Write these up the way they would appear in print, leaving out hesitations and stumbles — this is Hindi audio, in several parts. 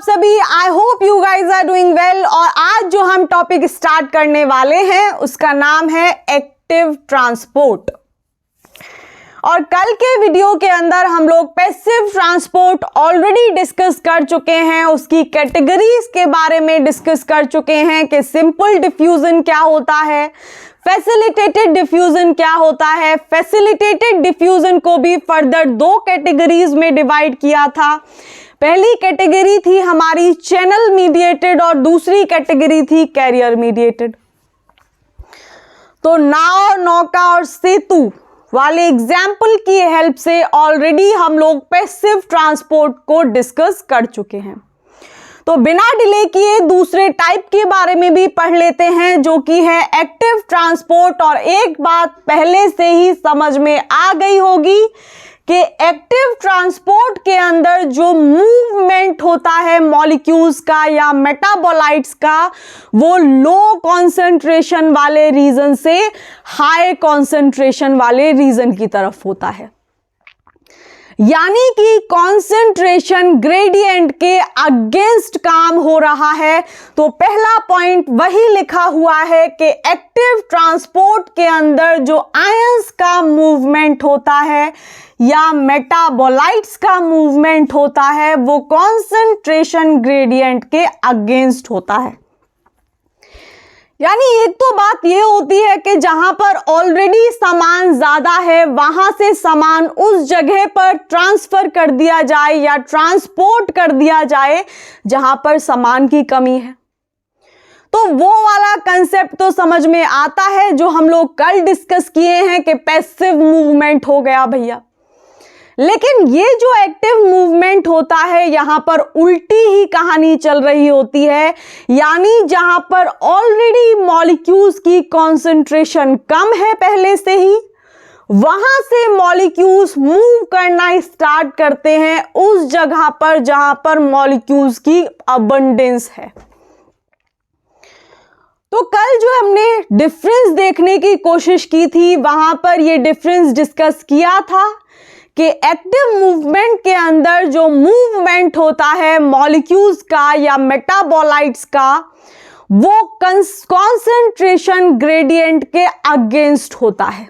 सभी, I hope you guys are doing well. और आज जो हम टॉपिक स्टार्ट करने वाले हैं उसका नाम है एक्टिव ट्रांसपोर्ट। और कल के वीडियो के अंदर हम लोग पैसिव ट्रांसपोर्ट ऑलरेडी डिस्कस कर चुके हैं, उसकी कैटेगरीज के बारे में डिस्कस कर चुके हैं कि सिंपल डिफ्यूजन क्या होता है, फैसिलिटेटेड डिफ्यूजन क्या होता है। फैसिलिटेटेड डिफ्यूजन को भी फर्दर दो कैटेगरीज में डिवाइड किया था। पहली कैटेगरी थी हमारी चैनल मीडिएटेड और दूसरी कैटेगरी थी कैरियर मीडिएटेड। तो नाव, नौका और सेतु वाले एग्जाम्पल की हेल्प से ऑलरेडी हम लोग पैसिव ट्रांसपोर्ट को डिस्कस कर चुके हैं। तो बिना डिले किए दूसरे टाइप के बारे में भी पढ़ लेते हैं, जो कि है एक्टिव ट्रांसपोर्ट। और एक बात पहले से ही समझ में आ गई होगी कि एक्टिव ट्रांसपोर्ट के अंदर जो मूवमेंट होता है मॉलिक्यूल्स का या मेटाबोलाइट्स का, वो लो कॉन्सेंट्रेशन वाले रीजन से हाई कॉन्सेंट्रेशन वाले रीजन की तरफ होता है। यानी कि कॉन्सेंट्रेशन ग्रेडियंट के अगेंस्ट काम हो रहा है। तो पहला पॉइंट वही लिखा हुआ है कि एक्टिव ट्रांसपोर्ट के अंदर जो आयंस का मूवमेंट होता है या मेटाबोलाइट्स का मूवमेंट होता है वो कॉन्सेंट्रेशन ग्रेडियंट के अगेंस्ट होता है। यानी एक तो बात यह होती है कि जहां पर ऑलरेडी सामान ज्यादा है वहां से सामान उस जगह पर ट्रांसफर कर दिया जाए या ट्रांसपोर्ट कर दिया जाए जहां पर सामान की कमी है। तो वो वाला कंसेप्ट तो समझ में आता है जो हम लोग कल डिस्कस किए हैं कि पैसिव मूवमेंट हो गया भैया। लेकिन ये जो एक्टिव मूवमेंट होता है यहां पर उल्टी ही कहानी चल रही होती है। यानी जहां पर ऑलरेडी मॉलिक्यूल्स की कॉन्सेंट्रेशन कम है पहले से ही, वहां से मॉलिक्यूल्स मूव करना स्टार्ट करते हैं उस जगह पर जहां पर मॉलिक्यूल्स की अबंडेंस है। तो कल जो हमने डिफरेंस देखने की कोशिश की थी वहां पर ये डिफरेंस डिस्कस किया था कि एक्टिव मूवमेंट के अंदर जो मूवमेंट होता है मॉलिक्यूल्स का या मेटाबोलाइट्स का, वो कॉन्सेंट्रेशन ग्रेडियंट के अगेंस्ट होता है।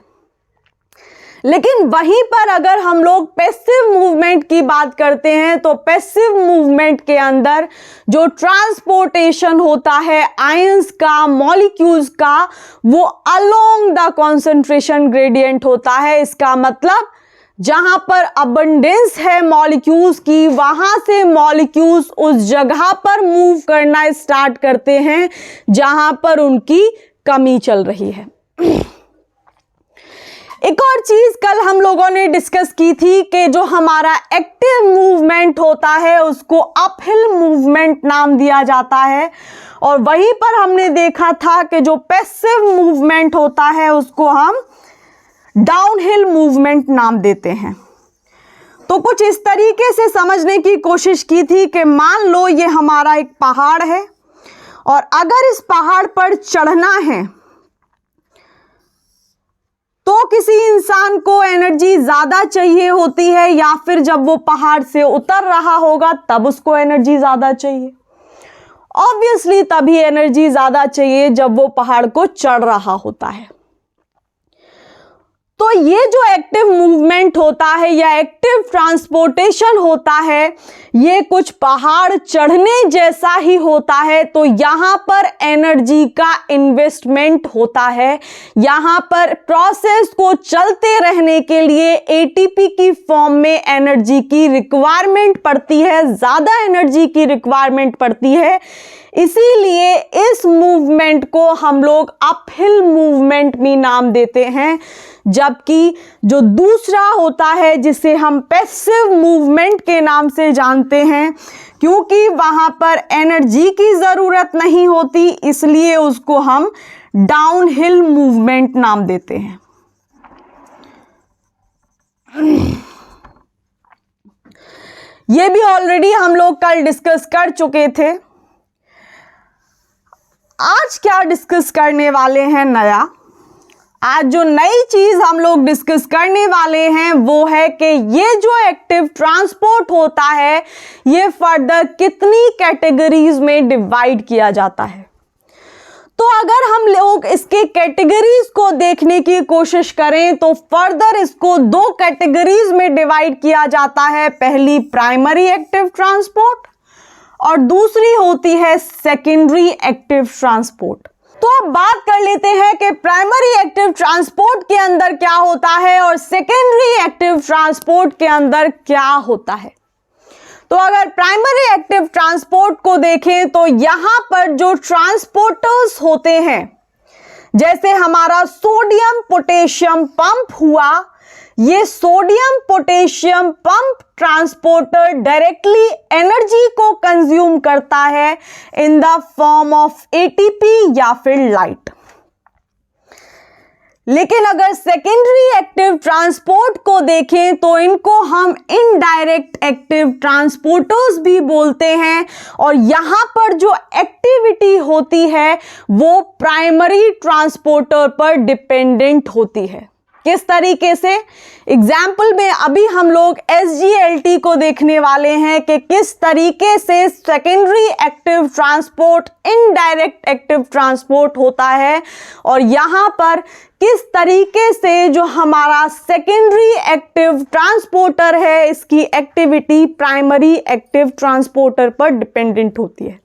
लेकिन वहीं पर अगर हम लोग पैसिव मूवमेंट की बात करते हैं तो पैसिव मूवमेंट के अंदर जो ट्रांसपोर्टेशन होता है आयंस का, मॉलिक्यूल्स का, वो अलोंग द कॉन्सेंट्रेशन ग्रेडियंट होता है। इसका मतलब जहां पर अबंडेंस है मॉलिक्यूल्स की, वहां से मॉलिक्यूल्स उस जगह पर मूव करना स्टार्ट करते हैं जहां पर उनकी कमी चल रही है। एक और चीज कल हम लोगों ने डिस्कस की थी कि जो हमारा एक्टिव मूवमेंट होता है उसको अपहिल मूवमेंट नाम दिया जाता है। और वहीं पर हमने देखा था कि जो पैसिव मूवमेंट होता है उसको हम डाउनहिल मूवमेंट नाम देते हैं। तो कुछ इस तरीके से समझने की कोशिश की थी कि मान लो ये हमारा एक पहाड़ है और अगर इस पहाड़ पर चढ़ना है तो किसी इंसान को एनर्जी ज्यादा चाहिए होती है या फिर जब वो पहाड़ से उतर रहा होगा तब उसको एनर्जी ज्यादा चाहिए। ऑब्वियसली तभी एनर्जी ज्यादा चाहिए जब वो पहाड़ को चढ़ रहा होता है। तो ये जो एक्टिव मूवमेंट होता है या एक्टिव ट्रांसपोर्टेशन होता है ये कुछ पहाड़ चढ़ने जैसा ही होता है। तो यहाँ पर एनर्जी का इन्वेस्टमेंट होता है। यहाँ पर प्रोसेस को चलते रहने के लिए एटीपी की फॉर्म में एनर्जी की रिक्वायरमेंट पड़ती है, ज़्यादा एनर्जी की रिक्वायरमेंट पड़ती है। इसीलिए इस मूवमेंट को हम लोग अपहिल मूवमेंट भी नाम देते हैं। जबकि जो दूसरा होता है जिसे हम पैसिव मूवमेंट के नाम से जानते हैं, क्योंकि वहां पर एनर्जी की जरूरत नहीं होती इसलिए उसको हम डाउनहिल मूवमेंट नाम देते हैं। ये भी ऑलरेडी हम लोग कल डिस्कस कर चुके थे। आज क्या डिस्कस करने वाले हैं नया, आज जो नई चीज हम लोग डिस्कस करने वाले हैं वो है कि ये जो एक्टिव ट्रांसपोर्ट होता है ये फर्दर कितनी कैटेगरीज में डिवाइड किया जाता है। तो अगर हम लोग इसके कैटेगरीज को देखने की कोशिश करें तो फर्दर इसको दो कैटेगरीज में डिवाइड किया जाता है। पहली प्राइमरी एक्टिव ट्रांसपोर्ट और दूसरी होती है सेकेंडरी एक्टिव ट्रांसपोर्ट। तो अब बात कर लेते हैं कि प्राइमरी एक्टिव ट्रांसपोर्ट के अंदर क्या होता है और सेकेंडरी एक्टिव ट्रांसपोर्ट के अंदर क्या होता है। तो अगर प्राइमरी एक्टिव ट्रांसपोर्ट को देखें तो यहां पर जो ट्रांसपोर्टर्स होते हैं, जैसे हमारा सोडियम पोटेशियम पंप हुआ, ये sodium potassium pump transporter directly energy को कंज्यूम करता है in the form of ATP या फिर लाइट। लेकिन अगर सेकेंडरी एक्टिव ट्रांसपोर्ट को देखें तो इनको हम इनडायरेक्ट एक्टिव ट्रांसपोर्टर्स भी बोलते हैं और यहां पर जो एक्टिविटी होती है वो प्राइमरी ट्रांसपोर्टर पर डिपेंडेंट होती है। किस तरीके से? एग्जाम्पल में अभी हम लोग SGLT को देखने वाले हैं कि किस तरीके से secondary active transport indirect active transport होता है और यहां पर किस तरीके से जो हमारा सेकेंडरी एक्टिव ट्रांसपोर्टर है इसकी एक्टिविटी प्राइमरी एक्टिव ट्रांसपोर्टर पर डिपेंडेंट होती है।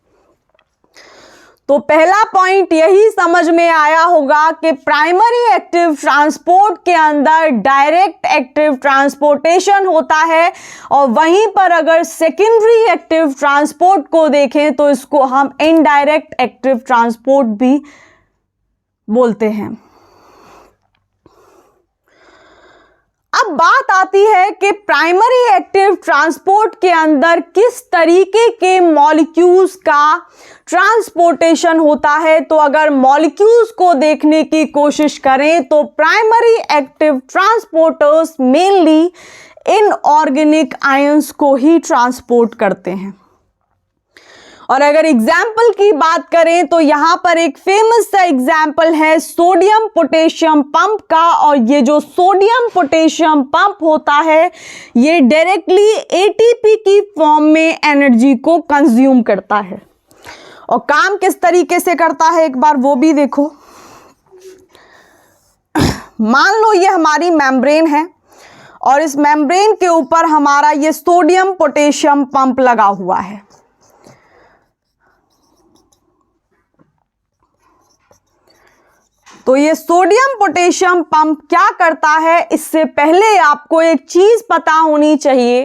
तो पहला पॉइंट यही समझ में आया होगा कि प्राइमरी एक्टिव ट्रांसपोर्ट के अंदर डायरेक्ट एक्टिव ट्रांसपोर्टेशन होता है और वहीं पर अगर सेकेंडरी एक्टिव ट्रांसपोर्ट को देखें तो इसको हम इनडायरेक्ट एक्टिव ट्रांसपोर्ट भी बोलते हैं। अब बात आती है कि प्राइमरी एक्टिव ट्रांसपोर्ट के अंदर किस तरीके के मॉलिक्यूल्स का ट्रांसपोर्टेशन होता है। तो अगर मॉलिक्यूल्स को देखने की कोशिश करें तो primary active transporters mainly inorganic ions को ही ट्रांसपोर्ट करते हैं। और अगर एग्जाम्पल की बात करें तो यहां पर एक फेमस सा एग्जाम्पल है सोडियम पोटेशियम पंप का और ये जो सोडियम पोटेशियम पंप होता है ये डायरेक्टली एटीपी की फॉर्म में एनर्जी को कंज्यूम करता है। और काम किस तरीके से करता है एक बार वो भी देखो। मान लो ये हमारी मेम्ब्रेन है और इस मेम्ब्रेन के ऊपर हमारा ये सोडियम पोटेशियम पंप लगा हुआ है। तो ये सोडियम पोटेशियम पंप क्या करता है, इससे पहले आपको एक चीज पता होनी चाहिए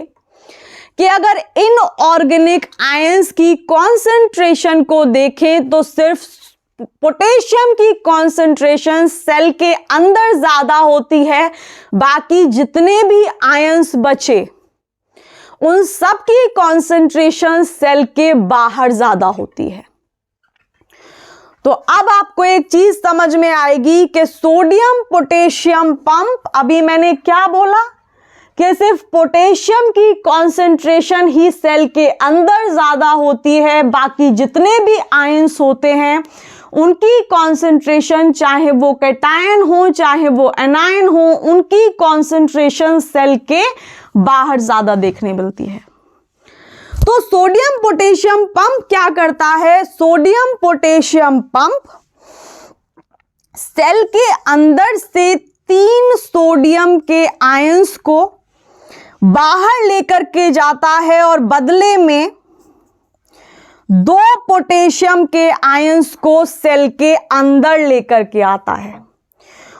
कि अगर इनऑर्गेनिक आयंस की कॉन्सेंट्रेशन को देखें तो सिर्फ पोटेशियम की कॉन्सेंट्रेशन सेल के अंदर ज्यादा होती है, बाकी जितने भी आयंस बचे उन सब की कॉन्सेंट्रेशन सेल के बाहर ज्यादा होती है। तो अब आपको एक चीज समझ में आएगी कि सोडियम पोटेशियम पंप, अभी मैंने क्या बोला कि सिर्फ पोटेशियम की कॉन्सेंट्रेशन ही सेल के अंदर ज्यादा होती है, बाकी जितने भी आयंस होते हैं उनकी कॉन्सेंट्रेशन चाहे वो कैटायन हो चाहे वो एनायन हो उनकी कॉन्सेंट्रेशन सेल के बाहर ज्यादा देखने मिलती है। तो सोडियम पोटेशियम पंप क्या करता है? सोडियम पोटेशियम पंप सेल के अंदर से 3 सोडियम के आयंस को बाहर लेकर के जाता है और बदले में 2 पोटेशियम के आयंस को सेल के अंदर लेकर के आता है।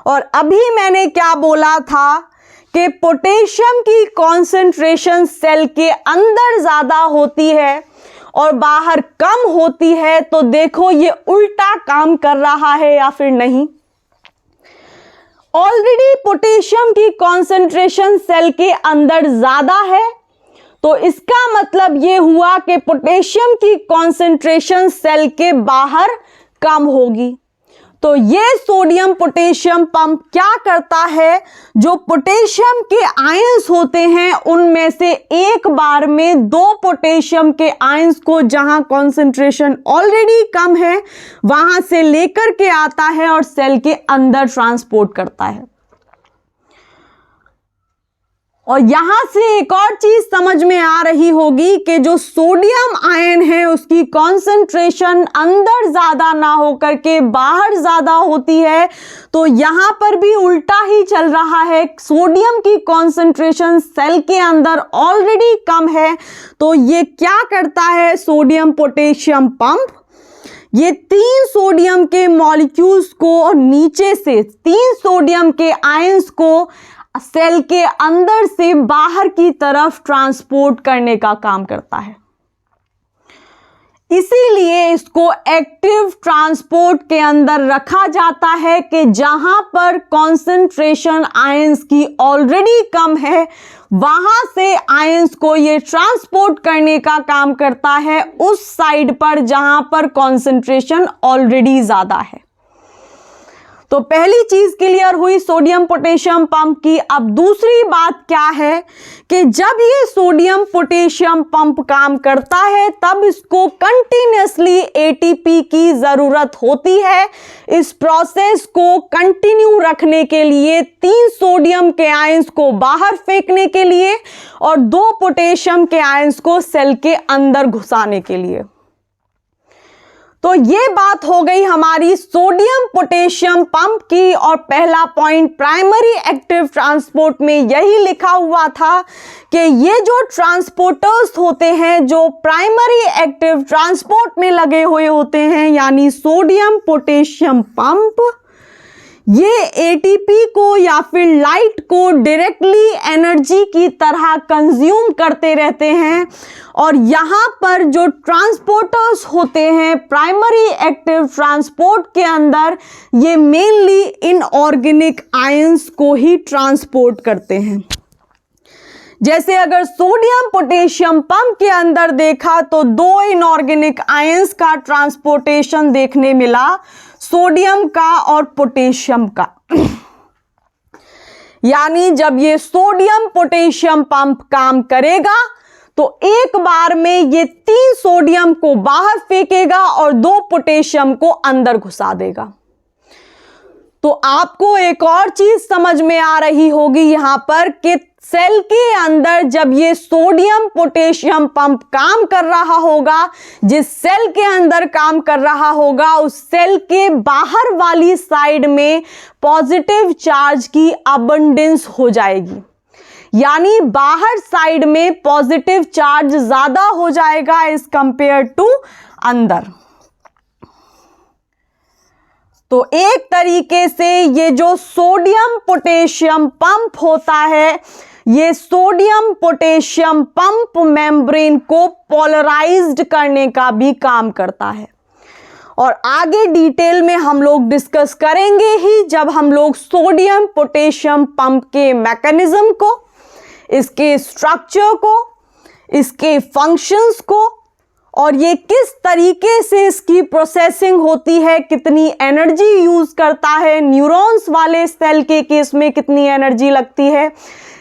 और अभी मैंने क्या बोला था कि पोटेशियम की कॉन्सेंट्रेशन सेल के अंदर ज्यादा होती है और बाहर कम होती है। तो देखो ये उल्टा काम कर रहा है या फिर नहीं। ऑलरेडी पोटेशियम की कॉन्सेंट्रेशन सेल के अंदर ज्यादा है तो इसका मतलब ये हुआ कि पोटेशियम की कॉन्सेंट्रेशन सेल के बाहर कम होगी। तो ये सोडियम पोटेशियम पंप क्या करता है, जो पोटेशियम के आयंस होते हैं उनमें से एक बार में 2 पोटेशियम के आयंस को जहां कॉन्सेंट्रेशन ऑलरेडी कम है वहां से लेकर के आता है और सेल के अंदर ट्रांसपोर्ट करता है। और यहां से एक और चीज समझ में आ रही होगी कि जो सोडियम आयन है उसकी कॉन्सेंट्रेशन अंदर ज्यादा ना होकर के बाहर ज्यादा होती है, तो यहां पर भी उल्टा ही चल रहा है। सोडियम की कॉन्सेंट्रेशन सेल के अंदर ऑलरेडी कम है, तो ये क्या करता है सोडियम पोटेशियम पंप, ये 3 सोडियम के मॉलिक्यूल्स को नीचे से 3 सोडियम के आयंस को सेल के अंदर से बाहर की तरफ ट्रांसपोर्ट करने का काम करता है। इसीलिए इसको एक्टिव ट्रांसपोर्ट के अंदर रखा जाता है कि जहां पर कॉन्सेंट्रेशन आयंस की ऑलरेडी कम है वहां से आयंस को ये ट्रांसपोर्ट करने का काम करता है उस साइड पर जहां पर कॉन्सेंट्रेशन ऑलरेडी ज्यादा है। तो पहली चीज क्लियर हुई सोडियम पोटेशियम पंप की। अब दूसरी बात क्या है कि जब ये सोडियम पोटेशियम पंप काम करता है तब इसको कंटिन्यूअसली एटीपी की जरूरत होती है। इस प्रोसेस को कंटिन्यू रखने के लिए 3 सोडियम के आयंस को बाहर फेंकने के लिए और 2 पोटेशियम के आयंस को सेल के अंदर घुसाने के लिए। तो ये बात हो गई हमारी सोडियम पोटेशियम पंप की। और पहला पॉइंट प्राइमरी एक्टिव ट्रांसपोर्ट में यही लिखा हुआ था कि ये जो ट्रांसपोर्टर्स होते हैं जो प्राइमरी एक्टिव ट्रांसपोर्ट में लगे हुए होते हैं यानी सोडियम पोटेशियम पंप, ये एटीपी को या फिर लाइट को डायरेक्टली एनर्जी की तरह कंज्यूम करते रहते हैं। और यहाँ पर जो ट्रांसपोर्टर्स होते हैं प्राइमरी एक्टिव ट्रांसपोर्ट के अंदर, ये मेनली इनऑर्गेनिक आयंस को ही ट्रांसपोर्ट करते हैं। जैसे अगर सोडियम पोटेशियम पंप के अंदर देखा तो 2 इनऑर्गेनिक आयंस का ट्रांसपोर्टेशन देखने मिला, सोडियम का और पोटेशियम का। यानी जब ये सोडियम पोटेशियम पंप काम करेगा तो एक बार में ये 3 सोडियम को बाहर फेंकेगा और 2 पोटेशियम को अंदर घुसा देगा। तो आपको एक और चीज समझ में आ रही होगी यहां पर कि सेल के अंदर जब ये सोडियम पोटेशियम पंप काम कर रहा होगा, जिस सेल के अंदर काम कर रहा होगा उस सेल के बाहर वाली साइड में पॉजिटिव चार्ज की अबंडेंस हो जाएगी। यानी बाहर साइड में पॉजिटिव चार्ज ज्यादा हो जाएगा एज कंपेयर टू अंदर। तो एक तरीके से ये जो सोडियम पोटेशियम पंप होता है, ये सोडियम पोटेशियम पंप मेम्ब्रेन को पोलराइज्ड करने का भी काम करता है। और आगे डिटेल में हम लोग डिस्कस करेंगे ही जब हम लोग सोडियम पोटेशियम पंप के मैकेनिज्म को, इसके स्ट्रक्चर को, इसके फंक्शंस को और ये किस तरीके से इसकी प्रोसेसिंग होती है, कितनी एनर्जी यूज करता है, न्यूरॉन्स वाले सेल के केस में कितनी एनर्जी लगती है,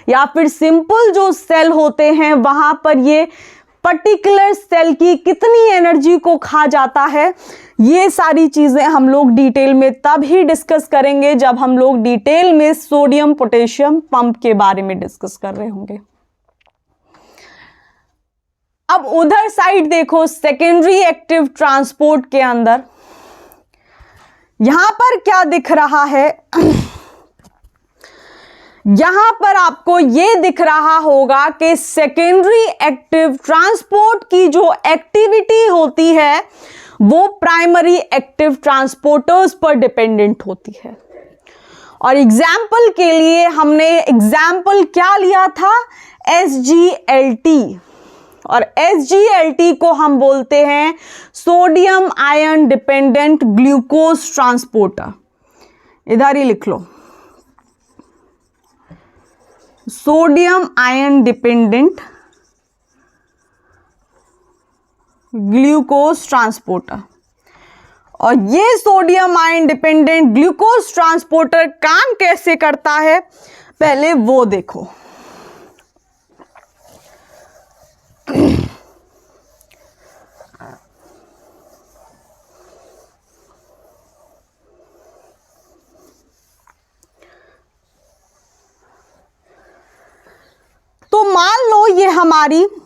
या फिर सिंपल जो सेल होते हैं वहां पर ये पर्टिकुलर सेल की कितनी एनर्जी को खा जाता है, ये सारी चीजें हम लोग डिटेल में तब ही डिस्कस करेंगे जब हम लोग डिटेल में सोडियम पोटेशियम पंप के बारे में डिस्कस कर रहे होंगे। अब उधर साइड देखो सेकेंडरी एक्टिव ट्रांसपोर्ट के अंदर यहां पर क्या दिख रहा है, यहां पर आपको यह दिख रहा होगा कि सेकेंडरी एक्टिव ट्रांसपोर्ट की जो एक्टिविटी होती है वो प्राइमरी एक्टिव ट्रांसपोर्टर्स पर डिपेंडेंट होती है। और एग्जाम्पल के लिए हमने एग्जाम्पल क्या लिया था, SGLT, और SGLT को हम बोलते हैं sodium ion dependent glucose transporter. इधर ही लिख लो, sodium ion dependent glucose transporter. और ये sodium ion dependent glucose transporter काम कैसे करता है पहले वो देखो। तो मान लो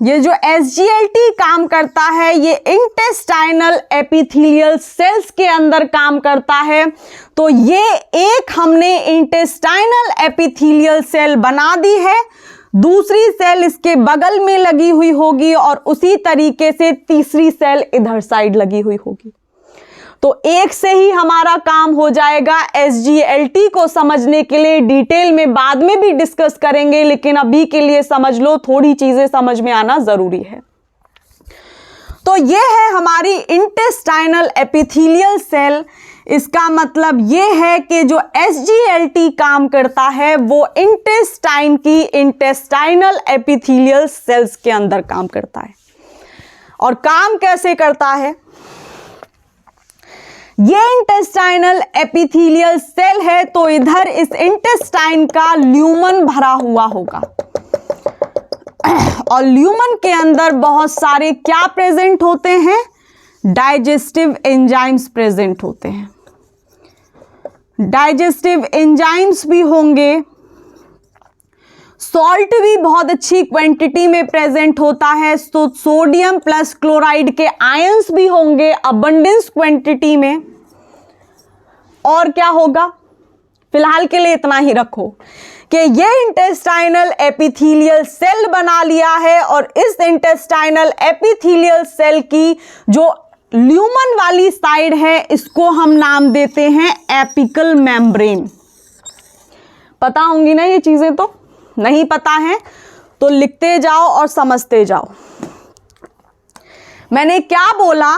ये जो SGLT काम करता है ये इंटेस्टाइनल एपिथेलियल सेल्स के अंदर काम करता है। तो ये एक हमने इंटेस्टाइनल एपिथेलियल सेल बना दी है, दूसरी सेल इसके बगल में लगी हुई होगी और उसी तरीके से तीसरी सेल इधर साइड लगी हुई होगी। तो एक से ही हमारा काम हो जाएगा। SGLT को समझने के लिए डिटेल में बाद में भी डिस्कस करेंगे, लेकिन अभी के लिए समझ लो, थोड़ी चीजें समझ में आना जरूरी है। तो ये है हमारी इंटेस्टाइनल एपिथेलियल सेल। इसका मतलब ये है कि जो SGLT काम करता है वो इंटेस्टाइन की इंटेस्टाइनल एपिथेलियल सेल्स के अंदर काम करता है। और काम कैसे करता है? ये इंटेस्टाइनल एपिथेलियल सेल है तो इधर इस इंटेस्टाइन का ल्यूमन भरा हुआ होगा और ल्यूमन के अंदर बहुत सारे क्या प्रेजेंट होते हैं? डाइजेस्टिव एंजाइम्स प्रेजेंट होते हैं। डाइजेस्टिव एंजाइम्स भी होंगे, सॉल्ट भी बहुत अच्छी क्वांटिटी में प्रेजेंट होता है। तो सोडियम प्लस क्लोराइड के आयंस भी होंगे अबंडेंस क्वांटिटी में। और क्या होगा? फिलहाल के लिए इतना ही रखो कि ये इंटेस्टाइनल एपिथेलियल सेल बना लिया है और इस इंटेस्टाइनल एपिथेलियल सेल की जो ल्यूमन वाली साइड है इसको हम नाम देते हैं एपिकल मेम्ब्रेन। पता होंगी ना ये चीजें? तो नहीं पता है तो लिखते जाओ और समझते जाओ। मैंने क्या बोला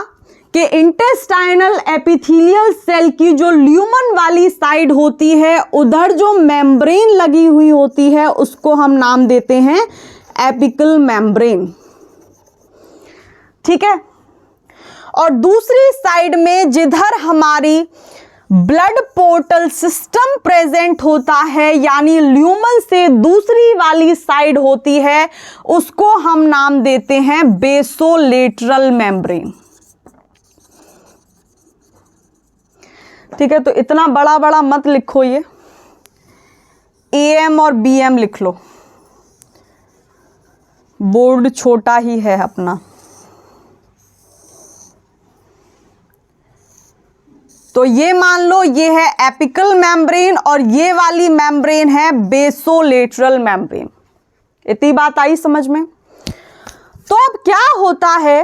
कि इंटेस्टाइनल एपिथेलियल सेल की जो ल्यूमन वाली साइड होती है उधर जो मेम्ब्रेन लगी हुई होती है उसको हम नाम देते हैं एपिकल मेम्ब्रेन। ठीक है। और दूसरी साइड में जिधर हमारी ब्लड पोर्टल सिस्टम प्रेजेंट होता है, यानी ल्यूमन से दूसरी वाली साइड होती है, उसको हम नाम देते हैं बेसोलेटरल मेम्ब्रेन। ठीक है। तो इतना बड़ा बड़ा मत लिखो, ये AM और BM लिख लो, बोर्ड छोटा ही है अपना। तो ये मान लो ये है एपिकल मेम्ब्रेन और ये वाली मेम्ब्रेन है बेसोलेटरल मेम्ब्रेन। इतनी बात आई समझ में? तो अब क्या होता है,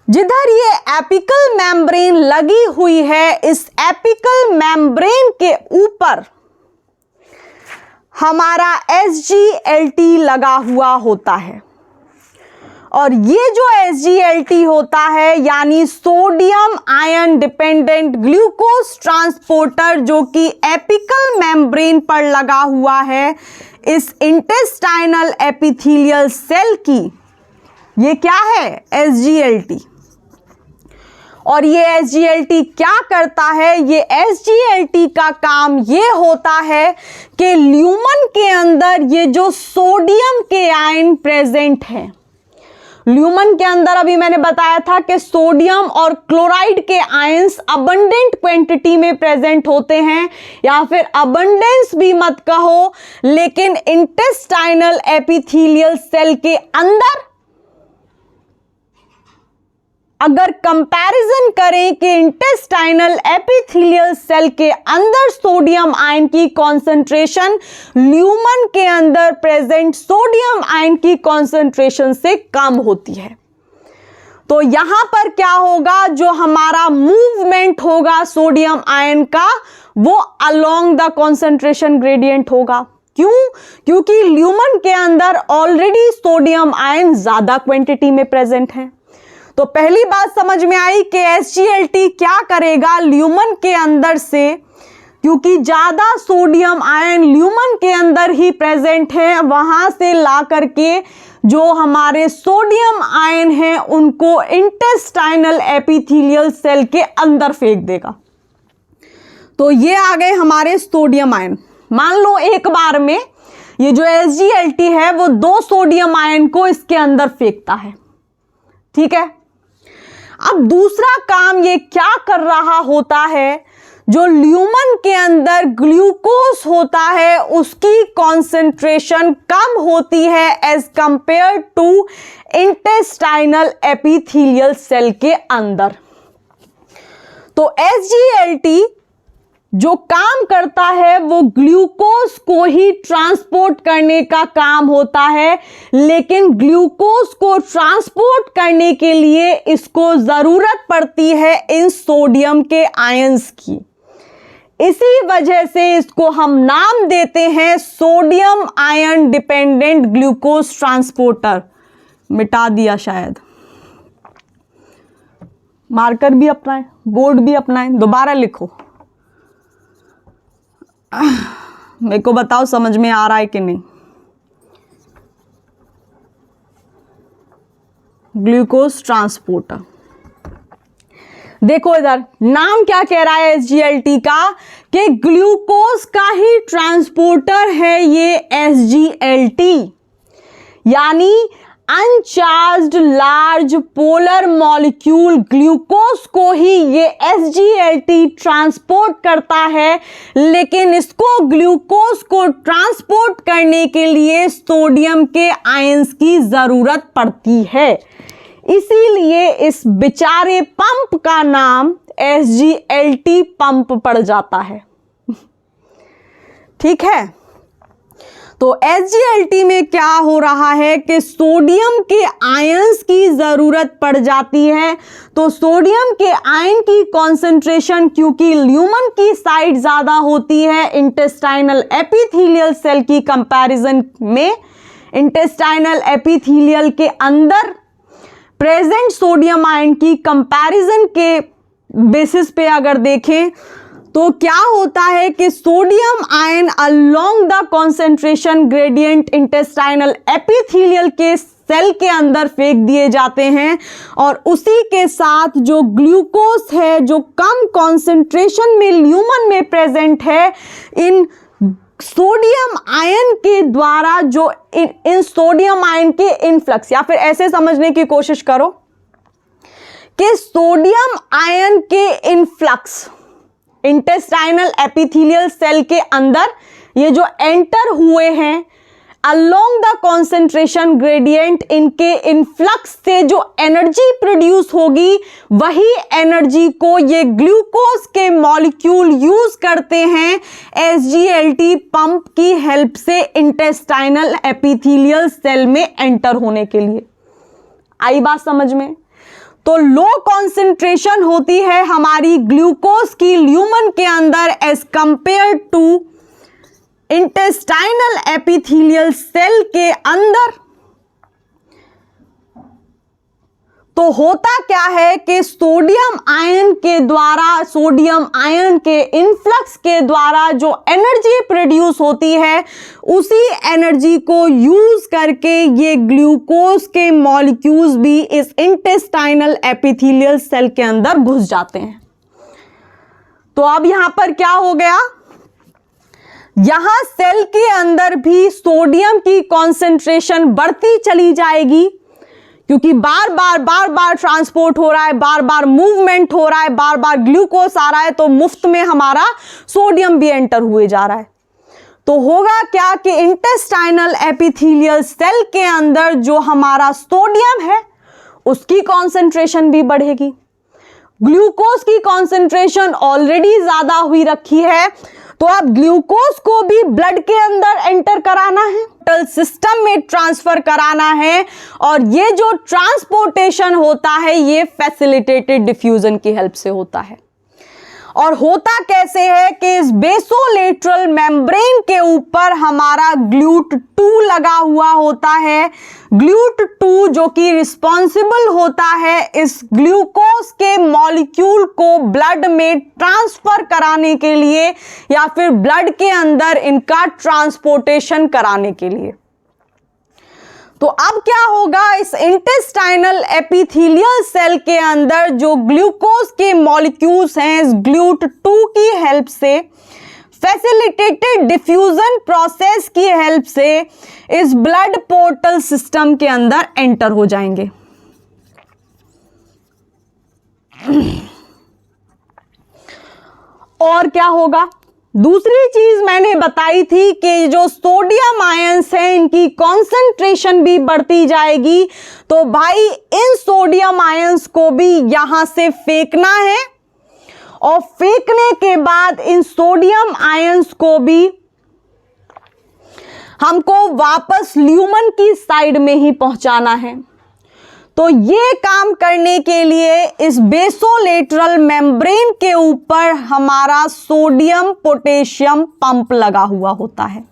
जिधर ये एपिकल मेम्ब्रेन लगी हुई है, इस एपिकल मेम्ब्रेन के ऊपर हमारा SGLT लगा हुआ होता है। और ये जो SGLT होता है यानी sodium ion dependent glucose transporter, जो कि एपिकल मेम्ब्रेन पर लगा हुआ है इस इंटेस्टाइनल एपिथेलियल सेल की, ये क्या है? SGLT। और ये SGLT क्या करता है? ये SGLT का काम ये होता है कि ल्यूमन के अंदर ये जो सोडियम के आयन प्रेजेंट है, ल्यूमन के अंदर अभी मैंने बताया था कि सोडियम और क्लोराइड के आयंस अबंडेंट क्वांटिटी में प्रेजेंट होते हैं, या फिर अबंडेंस भी मत कहो, लेकिन इंटेस्टाइनल एपिथेलियल सेल के अंदर अगर कंपैरिजन करें कि इंटेस्टाइनल एपिथेलियल सेल के अंदर सोडियम आयन की कॉन्सेंट्रेशन ल्यूमन के अंदर प्रेजेंट सोडियम आयन की कॉन्सेंट्रेशन से कम होती है, तो यहां पर क्या होगा? जो हमारा मूवमेंट होगा सोडियम आयन का वो अलोंग द कॉन्सेंट्रेशन ग्रेडियंट होगा। क्यों? क्योंकि ल्यूमन के अंदर ऑलरेडी सोडियम आयन ज्यादा क्वांटिटी में प्रेजेंट है। तो पहली बात समझ में आई कि SGLT क्या करेगा? ल्यूमन के अंदर से क्योंकि ज्यादा सोडियम आयन ल्यूमन के अंदर ही प्रेजेंट है, वहां से ला करके जो हमारे सोडियम आयन हैं उनको इंटेस्टाइनल एपिथेलियल सेल के अंदर फेंक देगा। तो ये आ गए हमारे सोडियम आयन। मान लो एक बार में ये जो SGLT है वो 2 सोडियम आयन को इसके अंदर फेंकता है, ठीक है। अब दूसरा काम ये क्या कर रहा होता है, जो ल्यूमन के अंदर ग्लूकोज होता है उसकी कॉन्सेंट्रेशन कम होती है as compare to intestinal epithelial cell के अंदर। तो SGLT जो काम करता है वो ग्लूकोज को ही ट्रांसपोर्ट करने का काम होता है, लेकिन ग्लूकोज को ट्रांसपोर्ट करने के लिए इसको जरूरत पड़ती है इन सोडियम के आयंस की। इसी वजह से इसको हम नाम देते हैं sodium ion dependent glucose transporter. मिटा दिया शायद, मार्कर भी अपनाएं, बोर्ड भी अपनाएं, दोबारा लिखो। मेरे को बताओ समझ में आ रहा है कि नहीं। ग्लूकोज ट्रांसपोर्टर, देखो इधर नाम क्या कह रहा है SGLT का, कि ग्लूकोज का ही ट्रांसपोर्टर है ये SGLT, यानी uncharged large polar molecule glucose को ही ये SGLT ट्रांसपोर्ट करता है, लेकिन इसको ग्लूकोज को ट्रांसपोर्ट करने के लिए सोडियम के आयंस की जरूरत पड़ती है। इसीलिए इस बेचारे पंप का नाम SGLT पंप पड़ जाता है, ठीक है। तो SGLT में क्या हो रहा है कि सोडियम के आयंस की जरूरत पड़ जाती है। तो सोडियम के आयन की कॉन्सेंट्रेशन क्योंकि ल्यूमन की साइड ज्यादा होती है इंटेस्टाइनल एपिथेलियल सेल की कंपैरिजन में, इंटेस्टाइनल एपिथेलियल के अंदर प्रेजेंट सोडियम आयन की कंपैरिजन के बेसिस पे अगर देखें तो क्या होता है कि sodium ion along the concentration gradient intestinal epithelial के सेल के अंदर फेंक दिए जाते हैं, और उसी के साथ जो ग्लूकोज है जो कम कॉन्सेंट्रेशन में ल्यूमन में प्रेजेंट है, इन सोडियम आयन के द्वारा जो इन सोडियम आयन के इनफ्लक्स, या फिर ऐसे समझने की कोशिश करो कि सोडियम आयन के इनफ्लक्स इंटेस्टाइनल एपिथेलियल सेल के अंदर ये जो एंटर हुए हैं अलोंग द कॉन्सेंट्रेशन ग्रेडियंट, इनके इनफ्लक्स से जो एनर्जी प्रोड्यूस होगी वही एनर्जी को ये ग्लूकोज के मॉलिक्यूल यूज करते हैं SGLT पंप की हेल्प से इंटेस्टाइनल एपिथेलियल सेल में एंटर होने के लिए। आई बात समझ में। तो लो कॉन्सेंट्रेशन होती है हमारी ग्लूकोज की ल्यूमन के अंदर as compare to intestinal epithelial cell के अंदर। तो होता क्या है कि सोडियम आयन के द्वारा, सोडियम आयन के इनफ्लक्स के द्वारा जो एनर्जी प्रोड्यूस होती है उसी एनर्जी को यूज करके ये ग्लूकोज के मॉलिक्यूल्स भी इस इंटेस्टाइनल एपिथेलियल सेल के अंदर घुस जाते हैं। तो अब यहां पर क्या हो गया, यहां सेल के अंदर भी सोडियम की कॉन्सेंट्रेशन बढ़ती चली जाएगी, क्योंकि बार बार ट्रांसपोर्ट हो रहा है, बार बार मूवमेंट हो रहा है, बार बार ग्लूकोज आ रहा है, तो मुफ्त में हमारा सोडियम भी एंटर हुए जा रहा है। तो होगा क्या कि इंटेस्टाइनल एपिथेलियल सेल के अंदर जो हमारा सोडियम है उसकी कॉन्सेंट्रेशन भी बढ़ेगी। ग्लूकोज की कॉन्सेंट्रेशन ऑलरेडी ज्यादा हुई रखी है, तो अब ग्लूकोज को भी ब्लड के अंदर एंटर कराना है, सिस्टम में ट्रांसफर कराना है, और ये जो ट्रांसपोर्टेशन होता है ये फैसिलिटेटेड डिफ्यूजन की हेल्प से होता है। और होता कैसे है कि इस बेसोलेटरल मेम्ब्रेन के ऊपर हमारा GLUT2 लगा हुआ होता है। GLUT2 जो कि रिस्पॉन्सिबल होता है इस ग्लूकोज के मॉलिक्यूल को ब्लड में ट्रांसफर कराने के लिए या फिर ब्लड के अंदर इनका ट्रांसपोर्टेशन कराने के लिए। तो अब क्या होगा, इस इंटेस्टाइनल एपिथेलियल सेल के अंदर जो ग्लूकोज के मॉलिक्यूल्स हैं इस GLUT2 की हेल्प से, फैसिलिटेटेड डिफ्यूजन प्रोसेस की हेल्प से इस ब्लड पोर्टल सिस्टम के अंदर एंटर हो जाएंगे। और क्या होगा, दूसरी चीज मैंने बताई थी कि जो सोडियम आयंस हैं इनकी कॉन्सेंट्रेशन भी बढ़ती जाएगी। तो भाई इन सोडियम आयंस को भी यहां से फेंकना है और फेंकने के बाद इन सोडियम आयंस को भी हमको वापस ल्यूमन की साइड में ही पहुंचाना है। तो ये काम करने के लिए इस बेसोलेटरल मेम्ब्रेन के ऊपर हमारा सोडियम पोटेशियम पंप लगा हुआ होता है।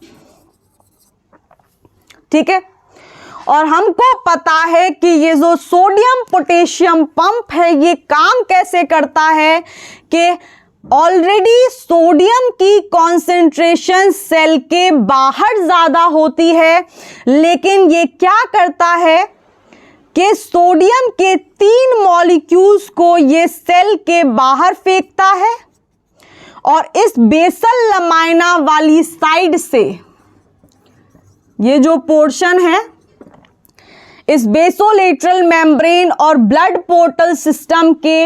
ठीक है, और हमको पता है कि ये जो सोडियम पोटेशियम पंप है ये काम कैसे करता है कि ऑलरेडी सोडियम की कॉन्सेंट्रेशन सेल के बाहर ज्यादा होती है, लेकिन ये क्या करता है कि सोडियम के 3 मॉलिक्यूल्स को ये सेल के बाहर फेंकता है और इस बेसल लमाइना वाली साइड से ये जो पोर्शन है इस बेसोलेटरल मेम्ब्रेन और ब्लड पोर्टल सिस्टम के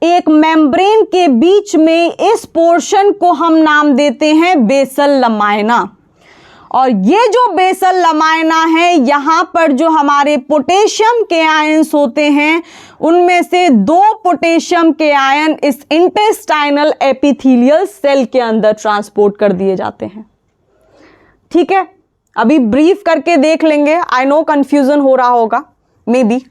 एक मेम्ब्रेन के बीच में इस पोर्शन को हम नाम देते हैं बेसल लमाइना। और ये जो बेसल लमाइना है यहां पर जो हमारे पोटेशियम के आयंस होते हैं उनमें से 2 पोटेशियम के आयन इस इंटेस्टाइनल एपिथेलियल सेल के अंदर ट्रांसपोर्ट कर दिए जाते हैं। ठीक है, अभी ब्रीफ करके देख लेंगे, आई नो कंफ्यूजन हो रहा होगा मे बी।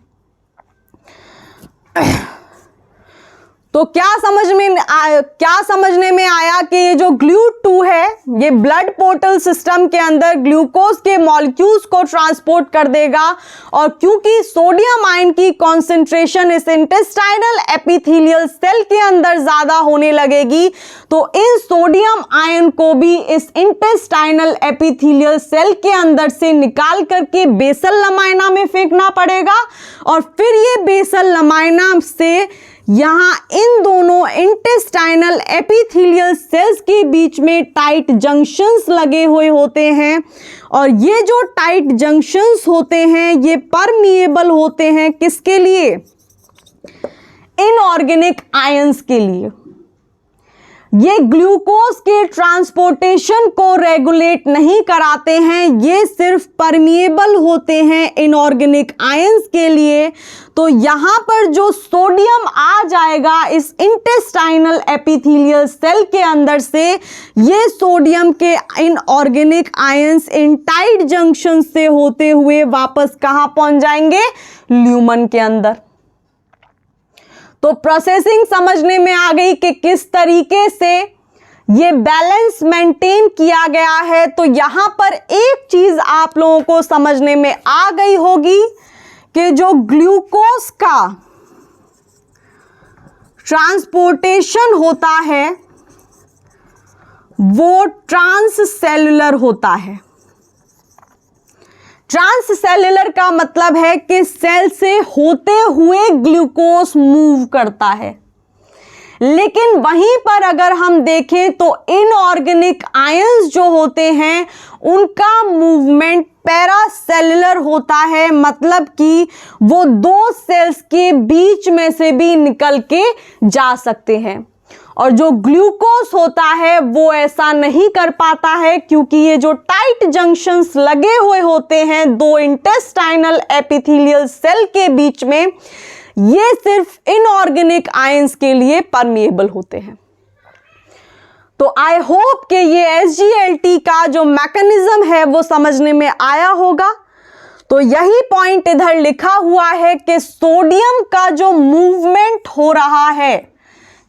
तो क्या समझने में आया कि ये जो GLUT2 है ये ब्लड पोर्टल सिस्टम के अंदर ग्लूकोज के मॉलिक्यूल्स को ट्रांसपोर्ट कर देगा और क्योंकि सोडियम आयन की कॉन्सेंट्रेशन इस इंटेस्टाइनल एपिथेलियल सेल के अंदर ज्यादा होने लगेगी तो इन सोडियम आयन को भी इस इंटेस्टाइनल एपिथेलियल सेल के अंदर से निकाल करके बेसल लमाइना में फेंकना पड़ेगा और फिर ये बेसल लमाइना से यहां इन दोनों इंटेस्टाइनल एपिथेलियल सेल्स के बीच में टाइट जंक्शंस लगे हुए होते हैं और ये जो टाइट जंक्शंस होते हैं ये परमिएबल होते हैं किसके लिए, इनऑर्गेनिक आयंस के लिए। ये ग्लूकोज के ट्रांसपोर्टेशन को रेगुलेट नहीं कराते हैं, ये सिर्फ परमिएबल होते हैं इनऑर्गेनिक आयंस के लिए। तो यहां पर जो सोडियम आ जाएगा इस इंटेस्टाइनल एपिथेलियल सेल के अंदर से, ये सोडियम के inorganic ions in tight junction से होते हुए वापस कहां पहुंच जाएंगे, ल्यूमन के अंदर। तो प्रोसेसिंग समझने में आ गई कि किस तरीके से ये बैलेंस मेंटेन किया गया है। तो यहां पर एक चीज आप लोगों को समझने में आ गई होगी कि जो ग्लूकोज का ट्रांसपोर्टेशन होता है वो ट्रांससेल्युलर होता है। ट्रांससेल्युलर का मतलब है कि सेल से होते हुए ग्लूकोज मूव करता है, लेकिन वहीं पर अगर हम देखें तो इनऑर्गेनिक आयंस जो होते हैं उनका मूवमेंट पैरासेल्युलर होता है, मतलब कि वो 2 सेल्स के बीच में से भी निकल के जा सकते हैं। और जो ग्लूकोज होता है वो ऐसा नहीं कर पाता है क्योंकि ये जो टाइट जंक्शंस लगे हुए होते हैं 2 इंटेस्टाइनल एपिथेलियल सेल के बीच में, ये सिर्फ इनऑर्गेनिक आयंस के लिए परमिएबल होते हैं। तो आई होप कि ये SGLT का जो मैकेनिज्म है वो समझने में आया होगा। तो यही पॉइंट इधर लिखा हुआ है कि सोडियम का जो मूवमेंट हो रहा है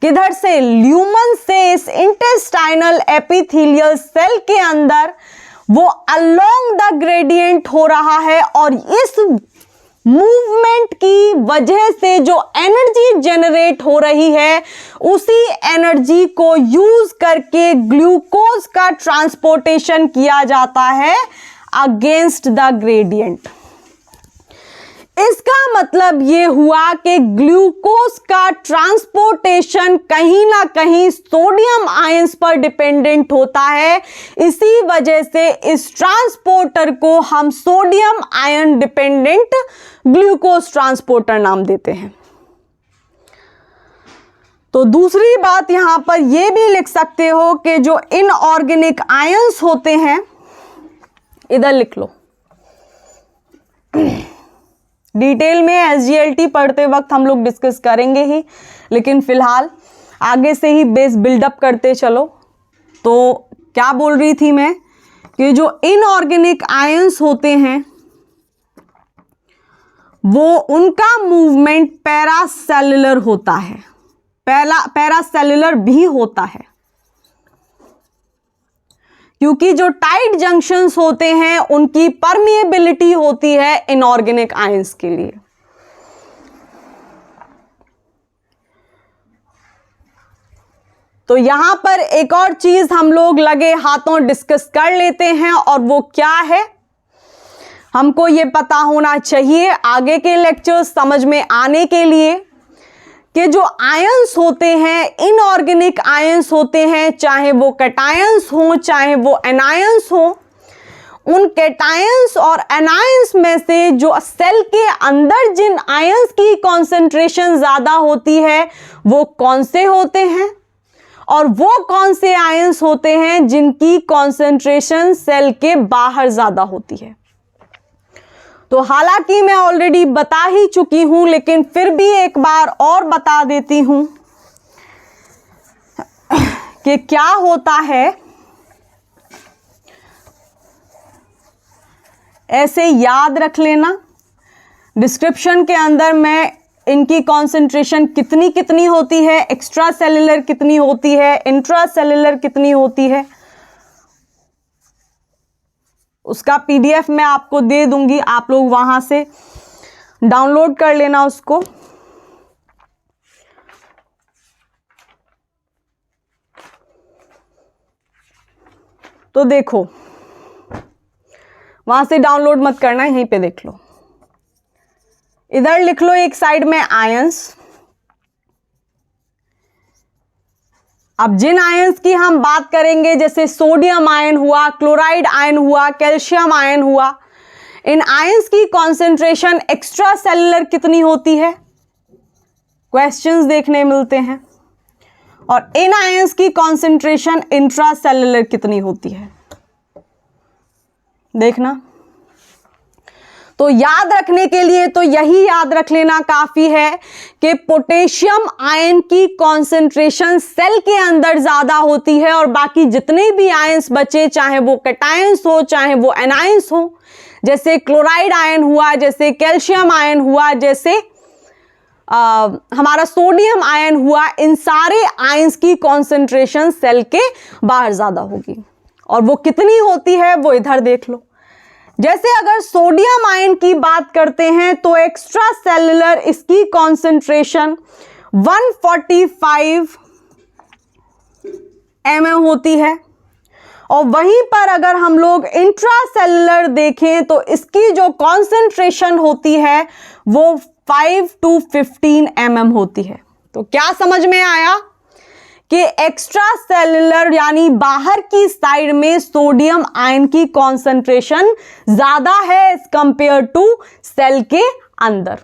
किधर से, ल्यूमन से इस इंटेस्टाइनल एपिथेलियल सेल के अंदर वो अलोंग द ग्रेडियंट हो रहा है, और इस मूवमेंट की वजह से जो एनर्जी जनरेट हो रही है उसी एनर्जी को यूज करके ग्लूकोज का ट्रांसपोर्टेशन किया जाता है अगेंस्ट द ग्रेडियंट। इसका मतलब ये हुआ कि ग्लूकोज का ट्रांसपोर्टेशन कहीं ना कहीं सोडियम आयंस पर डिपेंडेंट होता है। इसी वजह से इस ट्रांसपोर्टर को हम sodium ion dependent glucose transporter नाम देते हैं। तो दूसरी बात यहां पर यह भी लिख सकते हो कि जो इनऑर्गेनिक आयंस होते हैं, इधर लिख लो, डिटेल में एसजीएलटी पढ़ते वक्त हम लोग डिस्कस करेंगे ही, लेकिन फिलहाल आगे से ही बेस बिल्डअप करते चलो। तो क्या बोल रही थी मैं कि जो इनऑर्गेनिक आयंस होते हैं वो उनका मूवमेंट पैरासेल्युलर होता है, पैरासेल्युलर भी होता है, क्योंकि जो टाइट जंक्शंस होते हैं उनकी परमिएबिलिटी होती है इनऑर्गेनिक आयंस के लिए। तो यहां पर एक और चीज हम लोग लगे हाथों डिस्कस कर लेते हैं, और वो क्या है, हमको ये पता होना चाहिए आगे के लेक्चर्स समझ में आने के लिए कि जो आयंस होते हैं, इनऑर्गेनिक आयंस होते हैं, चाहे वो कैटायंस हो चाहे वो एनायंस हो, उन कैटायंस और एनायंस में से जो सेल के अंदर जिन आयंस की कॉन्सेंट्रेशन ज़्यादा होती है वो कौन से होते हैं, और वो कौन से आयंस होते हैं जिनकी कॉन्सेंट्रेशन सेल के बाहर ज़्यादा होती है। तो हालांकि मैं ऑलरेडी बता ही चुकी हूं, लेकिन फिर भी एक बार और बता देती हूं कि क्या होता है। ऐसे याद रख लेना, डिस्क्रिप्शन के अंदर मैं इनकी कॉन्सेंट्रेशन कितनी कितनी होती है, एक्स्ट्रा सेलुलर कितनी होती है, इंट्रा सेलुलर कितनी होती है, उसका पीडीएफ मैं आपको दे दूंगी, आप लोग वहां से डाउनलोड कर लेना उसको। तो देखो, वहां से डाउनलोड मत करना, यहीं पे देख लो। इधर लिख लो एक साइड में आयंस। अब जिन आयंस की हम बात करेंगे, जैसे सोडियम आयन हुआ, क्लोराइड आयन हुआ, कैल्शियम आयन हुआ, इन आयंस की कॉन्सेंट्रेशन एक्स्ट्रा सेलुलर कितनी होती है, क्वेश्चंस देखने मिलते हैं, और इन आयंस की कॉन्सेंट्रेशन इंट्रा सेलुलर कितनी होती है, देखना। तो याद रखने के लिए तो यही याद रख लेना काफी है कि पोटेशियम आयन की कॉन्सेंट्रेशन सेल के अंदर ज्यादा होती है, और बाकी जितने भी आयंस बचे, चाहे वो कैटायंस हो चाहे वो एनायंस हो, जैसे क्लोराइड आयन हुआ, जैसे कैल्शियम आयन हुआ, जैसे हमारा सोडियम आयन हुआ, इन सारे आयंस की कॉन्सेंट्रेशन सेल के बाहर ज्यादा होगी। और वो कितनी होती है वो इधर देख लो। जैसे अगर सोडियम आयन की बात करते हैं तो एक्स्ट्रा सेलुलर इसकी कॉन्सेंट्रेशन 145 mm होती है, और वहीं पर अगर हम लोग इंट्रा सेलुलर देखें तो इसकी जो कॉन्सेंट्रेशन होती है वो 5 to 15 mm होती है। तो क्या समझ में आया कि एक्स्ट्रा सेलुलर यानी बाहर की साइड में सोडियम आयन की कॉन्सेंट्रेशन ज्यादा है एज कंपेयर टू सेल के अंदर।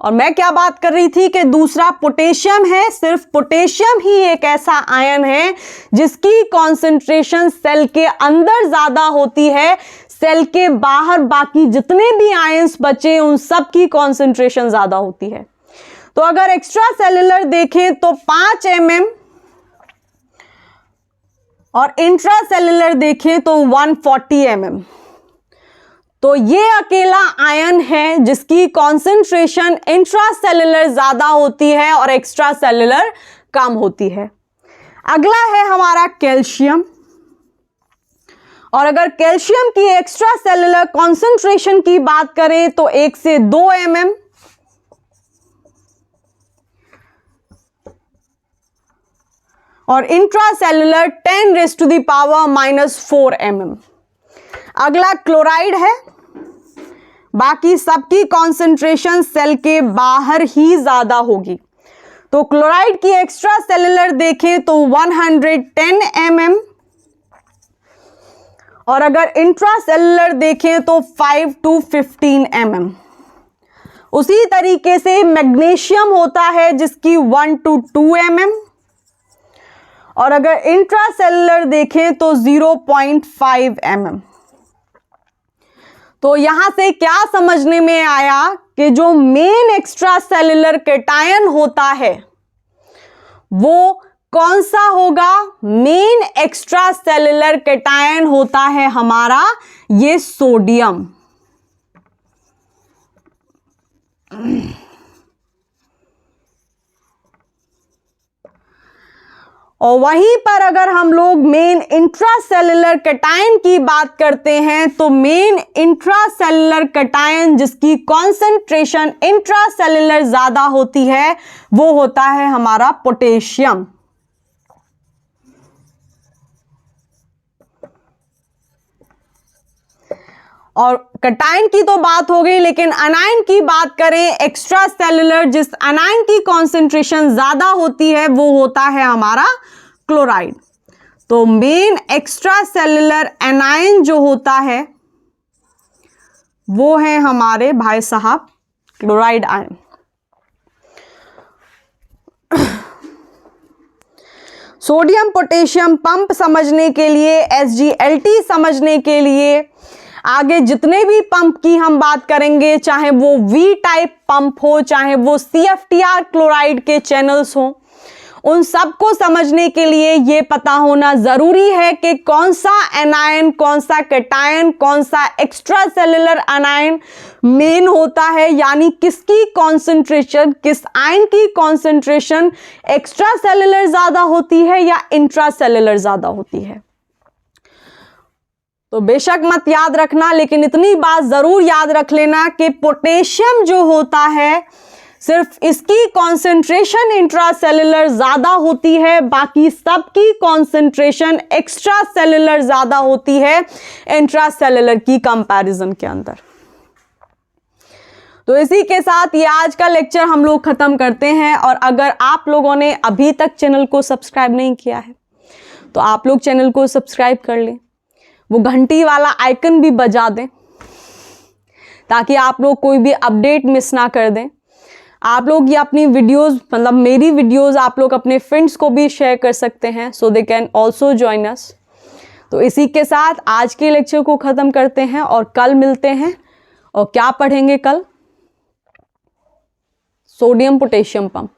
और मैं क्या बात कर रही थी कि दूसरा पोटेशियम है। सिर्फ पोटेशियम ही एक ऐसा आयन है जिसकी कॉन्सेंट्रेशन सेल के अंदर ज्यादा होती है, सेल के बाहर बाकी जितने भी आयंस बचे उन सब की कॉन्सेंट्रेशन ज्यादा होती है। तो अगर एक्स्ट्रा सेलुलर देखें तो 5 mm और इंट्रा सेलुलर देखें तो 140 mm। तो ये अकेला आयन है जिसकी कॉन्सेंट्रेशन इंट्रा सेलुलर ज्यादा होती है और एक्स्ट्रा सेलुलर कम होती है। अगला है हमारा कैल्शियम, और अगर कैल्शियम की एक्स्ट्रा सेलुलर कॉन्सेंट्रेशन की बात करें तो 1 से 2 mm, और इंट्रासेलुलर 10⁻⁻⁻⁴ mm। अगला क्लोराइड है। बाकी सबकी कॉन्सेंट्रेशन सेल के बाहर ही ज्यादा होगी। तो क्लोराइड की एक्स्ट्रा सेलुलर देखें तो 110 mm, और अगर इंट्रासेलुलर देखें तो 5 to 15 mm। उसी तरीके से मैग्नीशियम होता है जिसकी 1 to 2 mm, और अगर इंट्रासेलुलर देखें तो 0.5 mm। तो यहां से क्या समझने में आया कि जो मेन एक्स्ट्रा सेलुलर कैटायन होता है वो कौन सा होगा? मेन एक्स्ट्रा सेलुलर कैटायन होता है हमारा ये सोडियम। और वहीं पर अगर हम लोग मेन इंट्रासेलुलर कैटायन की बात करते हैं तो मेन इंट्रासेलुलर कैटायन जिसकी कॉन्सेंट्रेशन इंट्रासेलुलर ज्यादा होती है वो होता है हमारा पोटेशियम। और कैटायन की तो बात हो गई, लेकिन अनायन की बात करें, एक्स्ट्रा सेलुलर जिस अनायन की कॉन्सेंट्रेशन ज्यादा होती है वो होता है हमारा क्लोराइड। तो मेन एक्स्ट्रा सेलुलर एनायन जो होता है वो है हमारे भाई साहब chloride ion. Sodium potassium pump समझने के लिए, SGLT समझने के लिए, आगे जितने भी पंप की हम बात करेंगे, चाहे वो V टाइप पंप हो, चाहे वो CFTR क्लोराइड के चैनल्स हो, उन सबको समझने के लिए ये पता होना जरूरी है कि कौन सा एनायन, कौन सा कैटायन, कौन सा एक्स्ट्रा सेलुलर एनायन मेन होता है, यानी किसकी कॉन्सेंट्रेशन, किस आयन की कॉन्सेंट्रेशन एक्स्ट्रा सेलुलर ज्यादा होती है या इंट्रा सेलुलर ज्यादा होती है। तो बेशक मत याद रखना, लेकिन इतनी बात जरूर याद रख लेना कि पोटेशियम जो होता है सिर्फ इसकी कॉन्सेंट्रेशन इंट्रासेलुलर ज्यादा होती है, बाकी सबकी कॉन्सेंट्रेशन एक्स्ट्रा सेलुलर ज्यादा होती है इंट्रासेलुलर की कंपैरिजन के अंदर। तो इसी के साथ ये आज का लेक्चर हम लोग खत्म करते हैं। और अगर आप लोगों ने अभी तक चैनल को सब्सक्राइब नहीं किया है तो आप लोग चैनल को सब्सक्राइब कर लें, वो घंटी वाला आइकन भी बजा दें ताकि आप लोग कोई भी अपडेट मिस ना कर दें। आप लोग ये अपनी वीडियोस, मतलब मेरी वीडियोस आप लोग अपने फ्रेंड्स को भी शेयर कर सकते हैं, so they can also join us. तो इसी के साथ आज के लेक्चर को ख़त्म करते हैं और कल मिलते हैं। और क्या पढ़ेंगे कल? सोडियम पोटेशियम पंप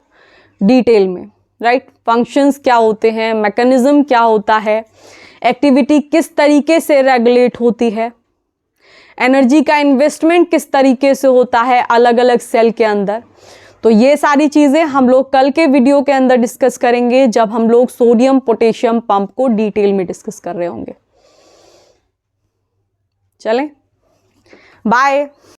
डिटेल में, राइट? फंक्शंस क्या होते हैं, मैकेनिज्म क्या होता है, एक्टिविटी किस तरीके से रेगुलेट होती है, एनर्जी का इन्वेस्टमेंट किस तरीके से होता है अलग अलग सेल के अंदर। तो ये सारी चीज़ें हम लोग कल के वीडियो के अंदर डिस्कस करेंगे जब हम लोग सोडियम पोटेशियम पंप को डिटेल में डिस्कस कर रहे होंगे। चलें, बाय।